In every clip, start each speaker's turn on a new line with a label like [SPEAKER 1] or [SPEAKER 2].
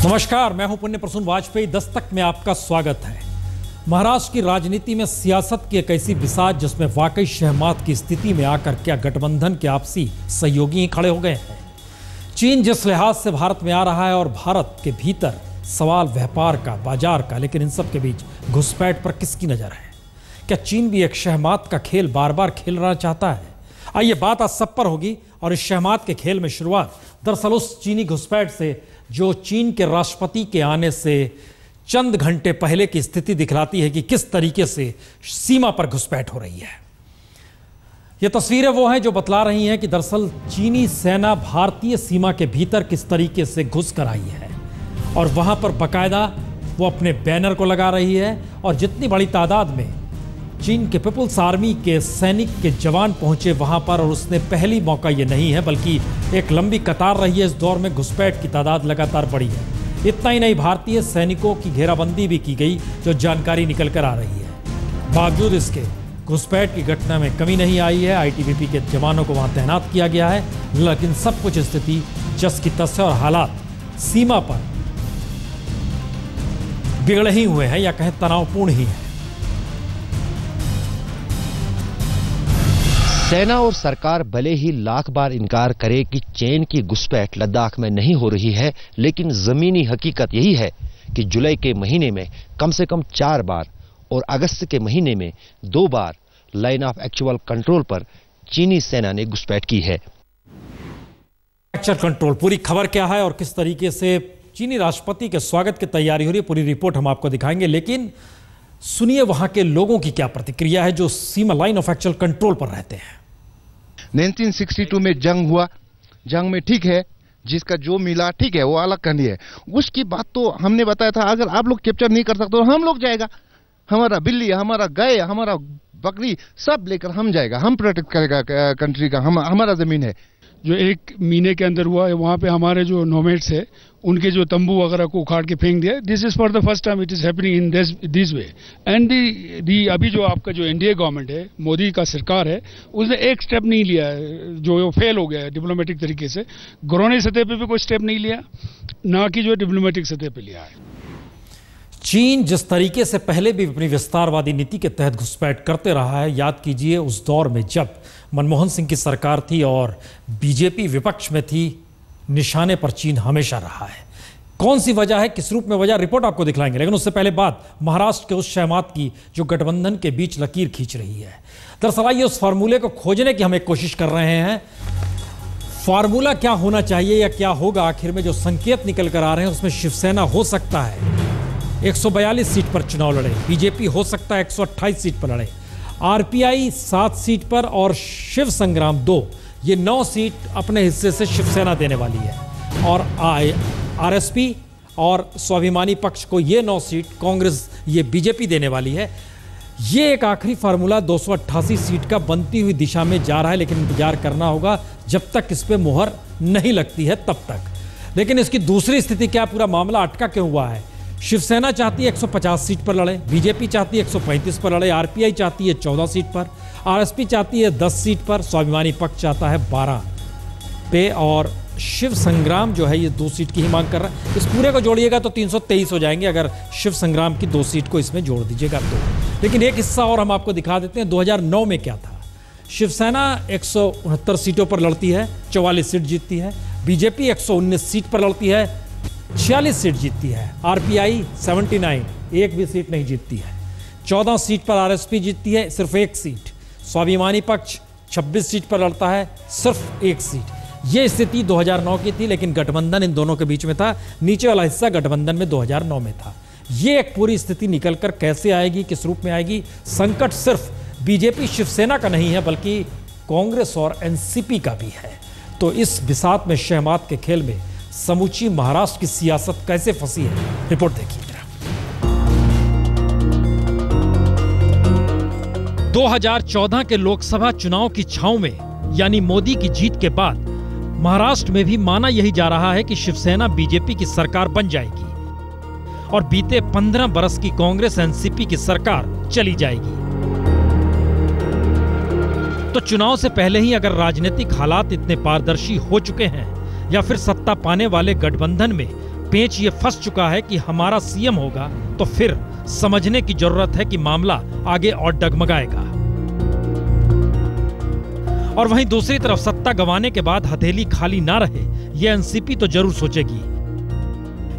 [SPEAKER 1] नमस्कार, मैं हूं पुण्य प्रसून वाजपेयी। दस्तक में आपका स्वागत है। महाराष्ट्र की राजनीति में सियासत की एक ऐसी बिसात जिसमें वाकई शहमात की स्थिति में आकर क्या गठबंधन के आपसी सहयोगी ही खड़े हो गए हैं। चीन जिस लिहाज से भारत में आ रहा है और भारत के भीतर सवाल व्यापार का, बाजार का, लेकिन इन सब के बीच घुसपैठ पर किसकी नजर है? क्या चीन भी एक शहमात का खेल बार बार खेलना चाहता है? आइए बात आज सब पर होगी और इस शहमात के खेल में शुरुआत दरअसल उस चीनी घुसपैठ से जो चीन के राष्ट्रपति के आने से चंद घंटे पहले की स्थिति दिखलाती है कि किस तरीके से सीमा पर घुसपैठ हो रही है। ये तस्वीरें वो हैं जो बतला रही हैं कि दरअसल चीनी सेना भारतीय सीमा के भीतर किस तरीके से घुस कर आई है और वहां पर बाकायदा वो अपने बैनर को लगा रही है और जितनी बड़ी तादाद में चीन के पीपुल्स आर्मी के सैनिक के जवान पहुंचे वहां पर, और उसने पहली मौका ये नहीं है बल्कि एक लंबी कतार रही है। इस दौर में घुसपैठ की तादाद लगातार बढ़ी है। इतना ही नहीं, भारतीय सैनिकों की घेराबंदी भी की गई जो जानकारी निकल कर आ रही है। बावजूद इसके घुसपैठ की घटना में कमी नहीं आई है। आईटीबीपी के जवानों को वहां तैनात किया गया है, लेकिन सब कुछ स्थिति जस की तस है और हालात सीमा पर बिगड़े ही हुए हैं या कहें तनावपूर्ण ही है।
[SPEAKER 2] सेना और सरकार भले ही लाख बार इनकार करे कि चीन की घुसपैठ लद्दाख में नहीं हो रही है, लेकिन जमीनी हकीकत यही है कि जुलाई के महीने में कम से कम 4 बार और अगस्त के महीने में 2 बार लाइन ऑफ एक्चुअल कंट्रोल पर चीनी सेना ने घुसपैठ की है।
[SPEAKER 1] एक्चुअल कंट्रोल, पूरी खबर क्या है और किस तरीके से चीनी राष्ट्रपति के स्वागत की तैयारी हो रही है, पूरी रिपोर्ट हम आपको दिखाएंगे। लेकिन सुनिए वहां के लोगों की क्या प्रतिक्रिया है जो सीमा लाइन ऑफ एक्चुअल कंट्रोल पर रहते हैं।
[SPEAKER 3] 1962 में जंग हुआ, जंग में ठीक है, जिसका जो मिला ठीक है, वो अलग कहानी है। उसकी बात तो हमने बताया था, अगर आप लोग कैप्चर नहीं कर सकते तो हम लोग जाएगा, हमारा बिल्ली, हमारा गाय, हमारा बकरी सब लेकर हम जाएगा, हम प्रोटेक्ट करेगा कंट्री का, हमारा जमीन है।
[SPEAKER 4] जो 1 महीने के अंदर हुआ है, वहाँ पे हमारे जो नोमैड्स है उनके जो तंबू वगैरह को उखाड़ के फेंक दिया। This is for the first time it is happening in this way. And the अभी जो आपका जो एनडीए गवर्नमेंट है, मोदी का सरकार है, उसने एक स्टेप नहीं लिया है, जो फेल हो गया है डिप्लोमेटिक तरीके से। घरौनी सतह पे भी कोई स्टेप नहीं लिया, ना कि जो डिप्लोमेटिक सतह पे लिया है।
[SPEAKER 1] चीन जिस तरीके से पहले भी अपनी विस्तारवादी नीति के तहत घुसपैठ करते रहा है, याद कीजिए उस दौर में जब मनमोहन सिंह की सरकार थी और बीजेपी विपक्ष में थी, निशाने पर चीन हमेशा रहा है। कौन सी वजह है, किस रूप में वजह, रिपोर्ट आपको दिखलाएंगे। लेकिन उससे पहले बात महाराष्ट्र के उस शहमात की जो गठबंधन के बीच लकीर खींच रही है। दरअसल आइए उस फार्मूले को खोजने की हम एक कोशिश कर रहे हैं। फार्मूला क्या होना चाहिए या क्या होगा आखिर में? जो संकेत निकल कर आ रहे हैं उसमें शिवसेना हो सकता है 142 सीट पर चुनाव लड़े, बीजेपी हो सकता है 128 सीट पर लड़े, आरपीआई 7 सीट पर और शिव संग्राम 2, ये 9 सीट अपने हिस्से से शिवसेना देने वाली है और आरएसपी और स्वाभिमानी पक्ष को ये 9 सीट कांग्रेस, ये बीजेपी देने वाली है। ये एक आखिरी फार्मूला 288 सीट का बनती हुई दिशा में जा रहा है, लेकिन इंतजार करना होगा जब तक इस पे मुहर नहीं लगती है तब तक। लेकिन इसकी दूसरी स्थिति क्या, पूरा मामला अटका क्यों हुआ है? शिवसेना चाहती है 150 सीट पर लड़े, बीजेपी चाहती है 135 पर लड़े, आरपीआई चाहती है 14 सीट पर, आरएसपी चाहती है 10 सीट पर, स्वाभिमानी पक्ष चाहता है 12 पे और शिव संग्राम जो है ये 2 सीट की ही मांग कर रहा है। इस पूरे को जोड़िएगा तो 323 हो जाएंगे अगर शिव संग्राम की 2 सीट को इसमें जोड़ दीजिएगा तो। लेकिन एक हिस्सा और हम आपको दिखा देते हैं। 2009 में क्या था? शिवसेना 169 सीटों पर लड़ती है, 44 सीट जीतती है, बीजेपी 119 सीट पर लड़ती है, 46 सीट जीतती है, आरपीआई 79, एक भी सीट नहीं जीतती है, 14 सीट पर आरएसपी जीतती है, सिर्फ 1 सीट, स्वाभिमानी पक्ष 26 सीट पर लड़ता है, सिर्फ 1 सीट। यह स्थिति 2009 की थी, लेकिन गठबंधन इन दोनों के बीच में था, नीचे वाला हिस्सा गठबंधन में 2009 में था। यह एक पूरी स्थिति निकलकर कैसे आएगी, किस रूप में आएगी? संकट सिर्फ बीजेपी शिवसेना का नहीं है बल्कि कांग्रेस और एनसीपी का भी है। तो इस बिसात में शहमात के खेल में समूची महाराष्ट्र की सियासत कैसे फंसी है, रिपोर्ट देखिए। 2014 के लोकसभा चुनाव की छांव में यानी मोदी की जीत के बाद महाराष्ट्र में भी माना यही जा रहा है कि शिवसेना बीजेपी की सरकार बन जाएगी और बीते 15 बरस की कांग्रेस एनसीपी की सरकार चली जाएगी। तो चुनाव से पहले ही अगर राजनीतिक हालात इतने पारदर्शी हो चुके हैं या फिर सत्ता पाने वाले गठबंधन में पेंच ये फंस चुका है कि हमारा सीएम होगा तो फिर समझने की जरूरत है कि मामला आगे और डगमगाएगा। और वहीं दूसरी तरफ सत्ता गंवाने के बाद हथेली खाली ना रहे ये एनसीपी तो जरूर सोचेगी,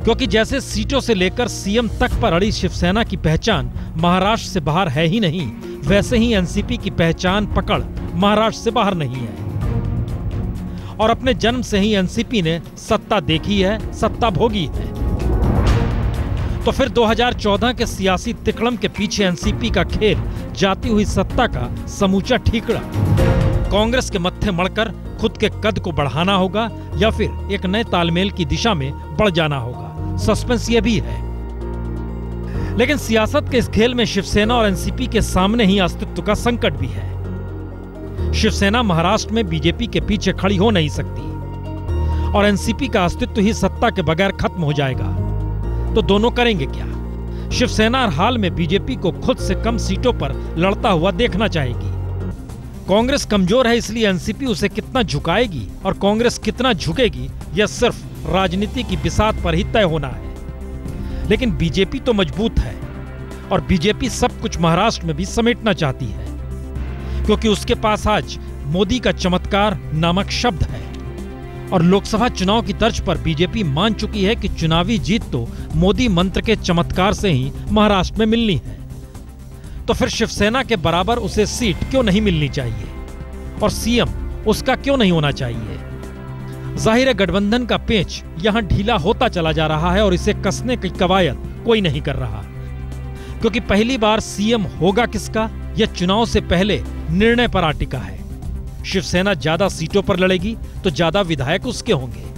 [SPEAKER 1] क्योंकि जैसे सीटों से लेकर सीएम तक पर अड़ी शिवसेना की पहचान महाराष्ट्र से बाहर है ही नहीं, वैसे ही एनसीपी की पहचान पकड़ महाराष्ट्र से बाहर नहीं है। और अपने जन्म से ही एनसीपी ने सत्ता देखी है, सत्ता भोगी है। तो फिर 2014 के सियासी तिकड़म के पीछे एनसीपी का खेल जाती हुई सत्ता का समूचा ठीकरा कांग्रेस के मत्थे मड़कर खुद के कद को बढ़ाना होगा या फिर एक नए तालमेल की दिशा में बढ़ जाना होगा। सस्पेंस ये भी है। लेकिन सियासत के इस खेल में शिवसेना और एनसीपी के सामने ही अस्तित्व का संकट भी है। शिवसेना महाराष्ट्र में बीजेपी के पीछे खड़ी हो नहीं सकती और एनसीपी का अस्तित्व ही सत्ता के बगैर खत्म हो जाएगा। तो दोनों करेंगे क्या? शिवसेना हर हाल में बीजेपी को खुद से कम सीटों पर लड़ता हुआ देखना चाहेगी। कांग्रेस कमजोर है, इसलिए एनसीपी उसे कितना झुकाएगी और कांग्रेस कितना झुकेगी, यह सिर्फ राजनीति की बिसात पर ही तय होना है। लेकिन बीजेपी तो मजबूत है और बीजेपी सब कुछ महाराष्ट्र में भी समेटना चाहती है, क्योंकि उसके पास आज मोदी का चमत्कार नामक शब्द है। और लोकसभा चुनाव की तर्ज पर बीजेपी मान चुकी है कि चुनावी जीत तो मोदी मंत्र के चमत्कार से ही महाराष्ट्र में मिलनी है। तो फिर शिवसेना के बराबर उसे सीट क्यों नहीं मिलनी चाहिए और सीएम उसका क्यों नहीं होना चाहिए? जाहिर है गठबंधन का पेंच यहां ढीला होता चला जा रहा है और इसे कसने की कवायद कोई नहीं कर रहा, क्योंकि पहली बार सीएम होगा किसका यह चुनाव से पहले निर्णय पर आ टिका है। शिवसेना ज्यादा सीटों पर लड़ेगी तो ज्यादा विधायक उसके होंगे।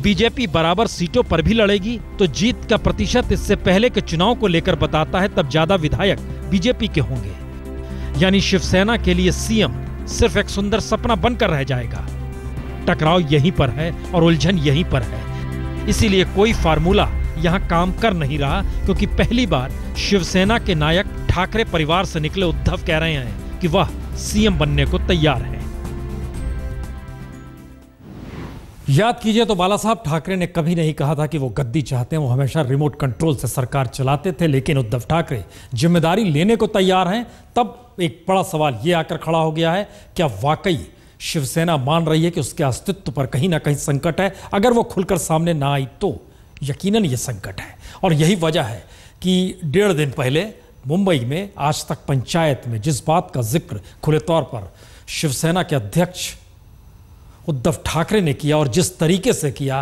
[SPEAKER 1] बीजेपी बराबर सीटों पर भी लड़ेगी तो जीत का प्रतिशत इससे पहले के चुनाव को लेकर बताता है, तब ज्यादा विधायक बीजेपी के होंगे। यानी शिवसेना के लिए सीएम सिर्फ एक सुंदर सपना बनकर रह जाएगा। टकराव यहीं पर है और उलझन यहीं पर है। इसीलिए कोई फार्मूला यहां काम कर नहीं रहा, क्योंकि पहली बार शिवसेना के नायक ठाकरे परिवार से निकले उद्धव कह रहे हैं कि वह सीएम बनने को तैयार है। याद कीजिए तो बाला साहब ठाकरे ने कभी नहीं कहा था कि वो गद्दी चाहते हैं, वो हमेशा रिमोट कंट्रोल से सरकार चलाते थे। लेकिन उद्धव ठाकरे जिम्मेदारी लेने को तैयार हैं। तब एक बड़ा सवाल ये आकर खड़ा हो गया है, क्या वाकई शिवसेना मान रही है कि उसके अस्तित्व पर कहीं ना कहीं संकट है? अगर वो खुलकर सामने ना आई तो यकीनन ये संकट है। और यही वजह है कि 1.5 दिन पहले मुंबई में आज तक पंचायत में जिस बात का जिक्र खुले तौर पर शिवसेना के अध्यक्ष उद्धव ठाकरे ने किया और जिस तरीके से किया,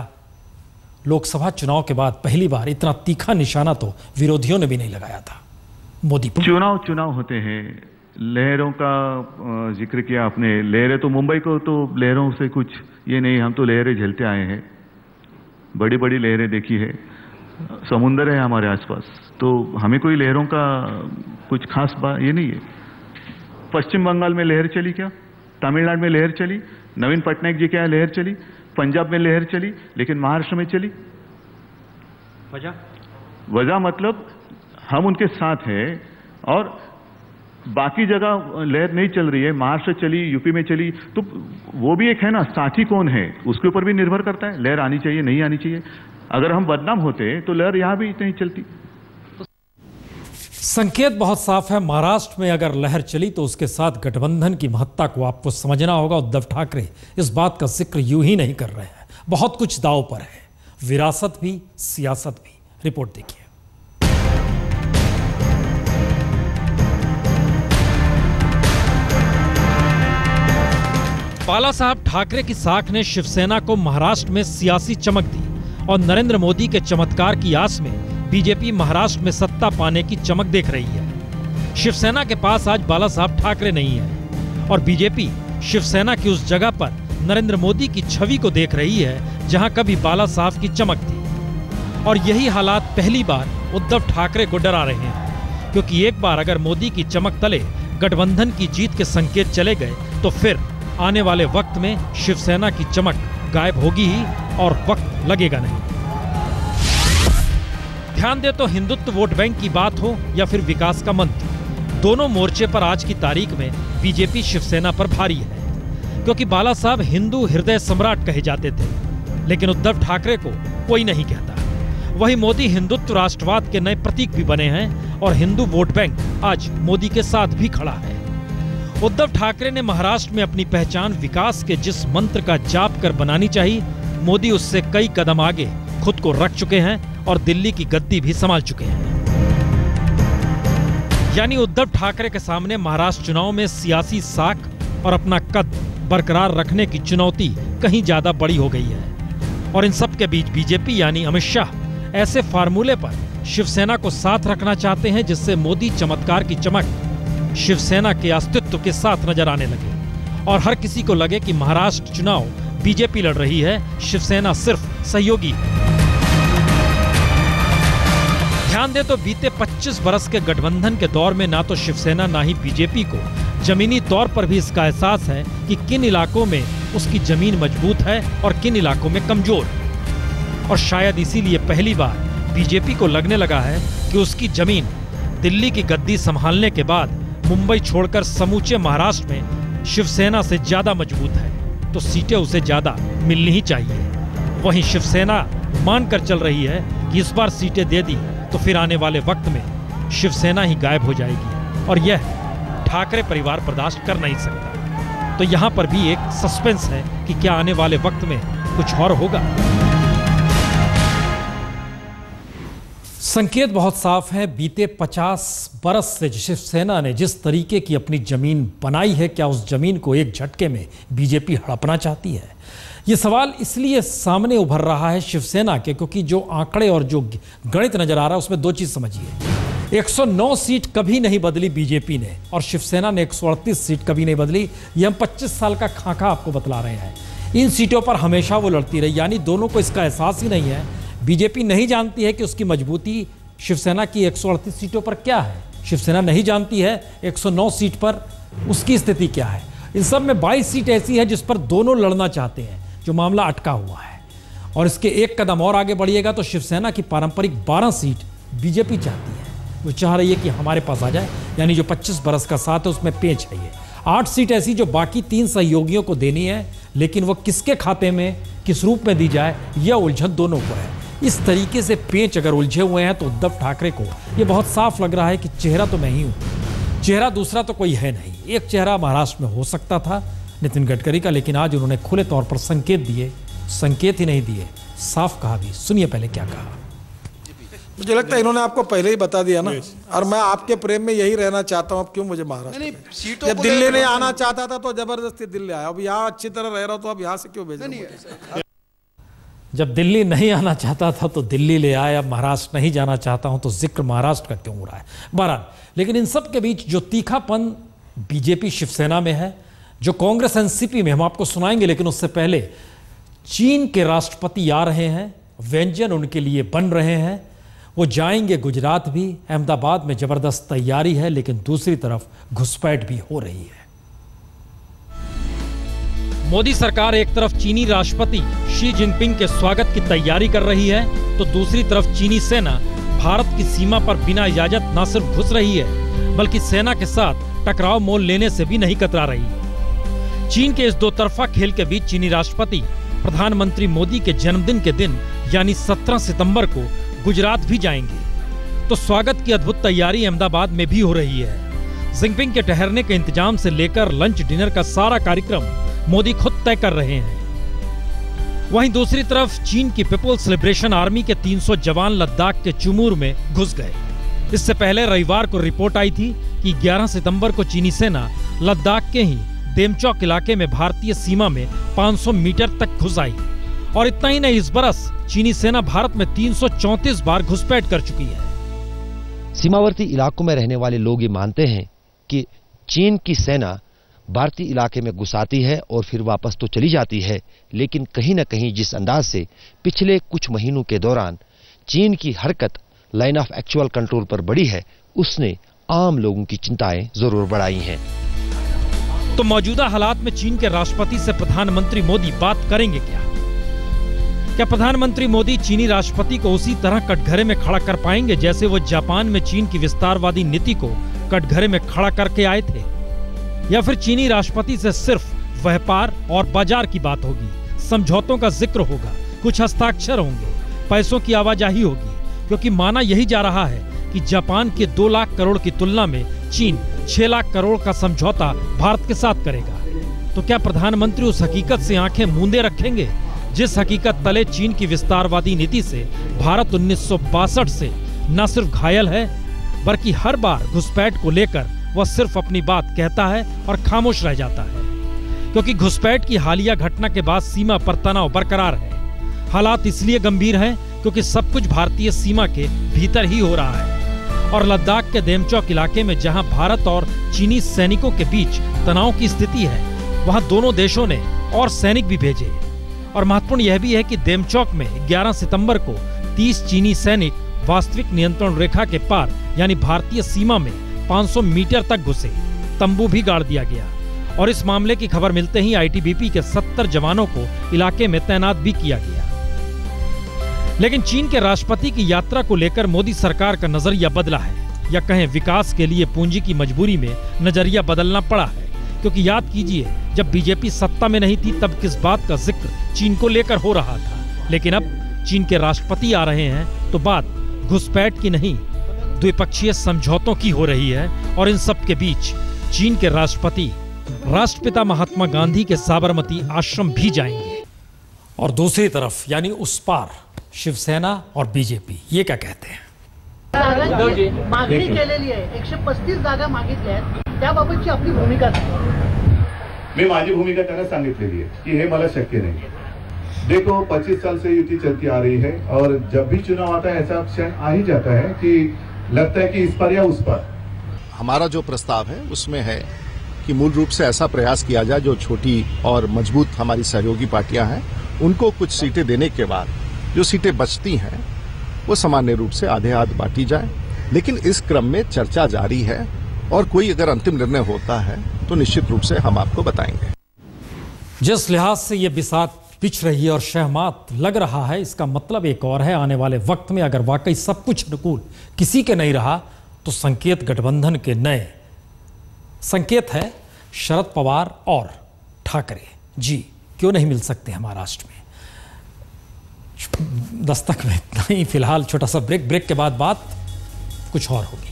[SPEAKER 1] लोकसभा चुनाव के बाद पहली बार इतना तीखा निशाना तो विरोधियों ने भी नहीं लगाया था मोदी पर।
[SPEAKER 5] चुनाव होते हैं, लहरों का जिक्र किया आपने। लहरें तो मुंबई को तो लहरों से कुछ ये नहीं, हम तो लहरें झेलते आए हैं, बड़ी बड़ी लहरें देखी है, समुंदर है हमारे आसपास, तो हमें कोई लहरों का कुछ खास बात ये नहीं है। पश्चिम बंगाल में लहर चली क्या? तमिलनाडु में लहर चली, नवीन पटनायक जी के यहाँ लहर चली, पंजाब में लहर चली, लेकिन महाराष्ट्र में चली। वजह मतलब हम उनके साथ हैं और बाकी जगह लहर नहीं चल रही है। महाराष्ट्र चली, यूपी में चली, तो वो भी एक है ना, साथी कौन है उसके ऊपर भी निर्भर करता है। लहर आनी चाहिए, नहीं आनी चाहिए। अगर हम बदनाम होते तो लहर यहां भी इतनी चलती।
[SPEAKER 1] संकेत बहुत साफ है, महाराष्ट्र में अगर लहर चली तो उसके साथ गठबंधन की महत्ता को आपको समझना होगा। उद्धव ठाकरे इस बात का जिक्र यूं ही नहीं कर रहे हैं, बहुत कुछ दांव पर है, विरासत भी, सियासत भी। रिपोर्ट देखिए। बाला साहब ठाकरे की साख ने शिवसेना को महाराष्ट्र में सियासी चमक दी और नरेंद्र मोदी के चमत्कार की आस में बीजेपी महाराष्ट्र में सत्ता पाने की चमक देख रही है। शिवसेना के पास आज बाला साहब ठाकरे नहीं है और बीजेपी शिवसेना की उस जगह पर नरेंद्र मोदी की छवि को देख रही है जहां कभी बाला साहब की चमक थी। और यही हालात पहली बार उद्धव ठाकरे को डरा रहे हैं, क्योंकि एक बार अगर मोदी की चमक तले गठबंधन की जीत के संकेत चले गए तो फिर आने वाले वक्त में शिवसेना की चमक गायब होगी ही और वक्त लगेगा नहीं। ध्यान दे तो हिंदुत्व वोट बैंक की बात हो या फिर विकास का मंत्र, दोनों मोर्चे पर आज की तारीख में बीजेपी शिवसेना पर भारी है, क्योंकि बाला साहब हिंदू हृदय सम्राट कहे जाते थे, लेकिन उद्धव ठाकरे को कोई नहीं कहता। वही मोदी हिंदुत्व राष्ट्रवाद के नए प्रतीक भी बने हैं और हिंदू वोट बैंक आज मोदी के साथ भी खड़ा है। उद्धव ठाकरे ने महाराष्ट्र में अपनी पहचान विकास के जिस मंत्र का जाप कर बनानी चाहिए, मोदी उससे कई कदम आगे खुद को रख चुके हैं और दिल्ली की गद्दी भी संभाल चुके हैं। यानी उद्धव ठाकरे के सामने महाराष्ट्र चुनाव में सियासी साख और अपना कद बरकरार रखने की चुनौती कहीं ज्यादा बड़ी हो गई है। और इन सब के बीच बीजेपी यानी अमित शाह ऐसे फार्मूले पर शिवसेना को साथ रखना चाहते हैं जिससे मोदी चमत्कार की चमक शिवसेना के अस्तित्व के साथ नजर आने लगे और हर किसी को लगे कि महाराष्ट्र चुनाव बीजेपी लड़ रही है, शिवसेना सिर्फ सहयोगी है। ध्यान दें तो बीते 25 बरस के गठबंधन के दौर में ना तो शिवसेना ना ही बीजेपी को जमीनी तौर पर भी इसका एहसास है कि किन इलाकों में उसकी जमीन मजबूत है और किन इलाकों में कमजोर। और शायद इसीलिए पहली बार बीजेपी को लगने लगा है कि उसकी जमीन दिल्ली की गद्दी संभालने के बाद मुंबई छोड़कर समूचे महाराष्ट्र में शिवसेना से ज्यादा मजबूत है, तो सीटें उसे ज्यादा मिलनी ही चाहिए। वहीं शिवसेना मानकर चल रही है कि इस बार सीटें दे दी तो फिर आने वाले वक्त में शिवसेना ही गायब हो जाएगी और यह ठाकरे परिवार बर्दाश्त कर नहीं सकता। तो यहाँ पर भी एक सस्पेंस है कि क्या आने वाले वक्त में कुछ और होगा। संकेत बहुत साफ है। बीते 50 बरस से शिवसेना ने जिस तरीके की अपनी जमीन बनाई है, क्या उस जमीन को एक झटके में बीजेपी हड़पना चाहती है? ये सवाल इसलिए सामने उभर रहा है शिवसेना के, क्योंकि जो आंकड़े और जो गणित नजर आ रहा है उसमें दो चीज समझिए। 109 सीट कभी नहीं बदली बीजेपी ने और शिवसेना ने 138 सीट कभी नहीं बदली। ये हम 25 साल का खाका आपको बतला रहे हैं। इन सीटों पर हमेशा वो लड़ती रही, यानी दोनों को इसका एहसास ही नहीं है। बीजेपी नहीं जानती है कि उसकी मजबूती शिवसेना की 138 सीटों पर क्या है। शिवसेना नहीं जानती है 109 सीट पर उसकी स्थिति क्या है। इन सब में 22 सीट ऐसी है जिस पर दोनों लड़ना चाहते हैं, जो मामला अटका हुआ है। और इसके एक कदम और आगे बढ़िएगा तो शिवसेना की पारंपरिक 12 सीट बीजेपी चाहती है। वो चाह रही है कि हमारे पास आ जाए, यानी जो 25 बरस का साथ है उसमें पेंच है। ये 8 सीट ऐसी जो बाकी 3 सहयोगियों को देनी है, लेकिन वो किसके खाते में किस रूप में दी जाए यह उलझन दोनों को है। इस तरीके से पेंच अगर उलझे हुए हैं तो उद्धव ठाकरे को यह बहुत साफ लग रहा है कि चेहरा तो मैं ही हूं, चेहरा दूसरा तो कोई है नहीं। एक चेहरा महाराष्ट्र में हो सकता था नितिन गडकरी का, लेकिन आज उन्होंने खुले तौर पर संकेत दिए, संकेत ही नहीं दिए, साफ कहा भी। सुनिए पहले क्या कहा।
[SPEAKER 6] मुझे लगता है इन्होंने आपको पहले ही बता दिया ना, और मैं आपके प्रेम में यही रहना चाहता हूँ। अब क्यों मुझे महाराष्ट्र जब दिल्ली नहीं आना चाहता था तो जबरदस्ती दिल्ली आया। अब यहाँ अच्छी तरह रह रहा हूँ तो अब यहाँ से क्यों भेजा?
[SPEAKER 1] जब दिल्ली नहीं आना चाहता था तो दिल्ली ले आया, महाराष्ट्र नहीं जाना चाहता हूं तो जिक्र महाराष्ट्र का क्यों हो रहा है? बहरहाल, लेकिन इन सब के बीच जो तीखापन बीजेपी शिवसेना में है, जो कांग्रेस एनसीपी में, हम आपको सुनाएंगे। लेकिन उससे पहले चीन के राष्ट्रपति आ रहे हैं, व्यंजन उनके लिए बन रहे हैं। वो जाएंगे गुजरात भी। अहमदाबाद में जबरदस्त तैयारी है, लेकिन दूसरी तरफ घुसपैठ भी हो रही है। मोदी सरकार एक तरफ चीनी राष्ट्रपति शी जिनपिंग के स्वागत की तैयारी कर रही है, तो दूसरी तरफ चीनी सेना भारत की सीमा पर बिना इजाजत न सिर्फ घुस रही है, बल्कि सेना के साथ टकराव मोल लेने से भी नहीं कतरा रही है। चीन के इस दो तरफा खेल के बीच चीनी राष्ट्रपति प्रधानमंत्री मोदी के जन्मदिन के दिन यानी 17 सितंबर को गुजरात भी जाएंगे, तो स्वागत की अद्भुत तैयारी अहमदाबाद में भी हो रही है। जिनपिंग के ठहरने के इंतजाम से लेकर लंच डिनर का सारा कार्यक्रम मोदी खुद तय कर रहे हैं। वहीं दूसरी तरफ चीन की पीपुल्स लिबरेशन आर्मी के 300 जवान लद्दाख के चुमूर में घुस गए। इससे पहले रविवार को रिपोर्ट आई थी कि 11 सितंबर को चीनी सेना लद्दाख के ही देमचौक इलाके में भारतीय सीमा में 500 मीटर तक घुस आई। और इतना ही नहीं, इस बरस चीनी सेना भारत में 334 बार घुसपैठ कर चुकी है।
[SPEAKER 2] सीमावर्ती इलाकों में रहने वाले लोग ये मानते हैं कि चीन की सेना भारतीय इलाके में घुस आती है और फिर वापस तो चली जाती है, लेकिन कहीं न कहीं जिस अंदाज से पिछले कुछ महीनों के दौरान चीन की हरकत लाइन ऑफ एक्चुअल कंट्रोल पर बढ़ी है, उसने आम लोगों की चिंताएं जरूर बढ़ाई हैं।
[SPEAKER 1] तो मौजूदा हालात में चीन के राष्ट्रपति से प्रधानमंत्री मोदी बात करेंगे क्या? क्या प्रधानमंत्री मोदी चीनी राष्ट्रपति को उसी तरह कटघरे में खड़ा कर पाएंगे जैसे वो जापान में चीन की विस्तारवादी नीति को कटघरे में खड़ा करके आए थे? या फिर चीनी राष्ट्रपति से सिर्फ व्यापार और बाजार की बात होगी, समझौतों का जिक्र होगा, कुछ हस्ताक्षर होंगे, पैसों की आवाजाही होगी, क्योंकि माना यही जा रहा है कि जापान के 2 लाख करोड़ की तुलना में चीन 6 लाख करोड़ का समझौता भारत के साथ करेगा। तो क्या प्रधानमंत्री उस हकीकत से आंखें मूंदे रखेंगे जिस हकीकत तले चीन की विस्तारवादी नीति से भारत 1962 से न सिर्फ घायल है, बल्कि हर बार घुसपैठ को लेकर वह सिर्फ अपनी बात कहता है और खामोश रह जाता है? क्योंकि घुसपैठ की हालिया घटना के बाद सीमा पर तनाव बरकरार है। हालात इसलिए गंभीर हैं क्योंकि सब कुछ भारतीय सीमा के भीतर ही हो रहा है। और लद्दाख के देमचौक इलाके में जहां भारत और चीनी सैनिकों के बीच तनाव की स्थिति है, वहां दोनों देशों ने और सैनिक भी भेजे। और महत्वपूर्ण यह भी है कि देमचौक में 11 सितंबर को 30 चीनी सैनिक वास्तविक नियंत्रण रेखा के पार यानी भारतीय सीमा में 500 मीटर तक घुसे। तंबू भी गाड़ दिया गया और इस मामले की खबर मिलते ही आईटीबीपी के 70 जवानों को इलाके में तैनात भी किया गया। लेकिन चीन के राष्ट्रपति की यात्रा को लेकर मोदी सरकार का नजरिया बदला है, या कहें विकास के लिए पूंजी की मजबूरी में नजरिया बदलना पड़ा है। क्योंकि याद कीजिए, जब बीजेपी सत्ता में नहीं थी तब किस बात का जिक्र चीन को लेकर हो रहा था, लेकिन अब चीन के राष्ट्रपति आ रहे हैं तो बात घुसपैठ की नहीं, द्विपक्षीय समझौतों की हो रही है। और इन सब के बीच चीन के राष्ट्रपति राष्ट्रपिता महात्मा गांधी के साबरमती आश्रम भी जाएंगे। और दूसरी तरफ यानी उस पार शिवसेना और बीजेपी ये क्या कहते हैं?
[SPEAKER 7] मागणी केलेली आहे, 135 जागा मागितल्या आहेत, त्याबाबतची आपली भूमिका काय?
[SPEAKER 5] मी माझी भूमिका त्यांना सांगितलेली आहे की हे मला शक्य नाही। देखो 25 साल से युति चलती आ रही है और जब भी चुनाव आता है ऐसा क्षण आ ही जाता है कि लगता है कि इस पर या उस पर।
[SPEAKER 8] हमारा जो प्रस्ताव है उसमें है कि मूल रूप से ऐसा प्रयास किया जाए जो छोटी और मजबूत हमारी सहयोगी पार्टियां हैं उनको कुछ सीटें देने के बाद जो सीटें बचती हैं वो सामान्य रूप से आधे हाथ बांटी जाए। लेकिन इस क्रम में चर्चा जारी है और कोई अगर अंतिम निर्णय होता है तो निश्चित रूप से हम आपको बताएंगे।
[SPEAKER 1] जिस लिहाज से ये बिसात पिच रही है और शहमात लग रहा है, इसका मतलब एक और है, आने वाले वक्त में अगर वाकई सब कुछ अनुकूल किसी के नहीं रहा तो संकेत गठबंधन के नए संकेत है शरद पवार और ठाकरे जी क्यों नहीं मिल सकते हैं महाराष्ट्र में। दस्तक में इतना ही फिलहाल छोटा सा ब्रेक के बाद बात कुछ और होगी।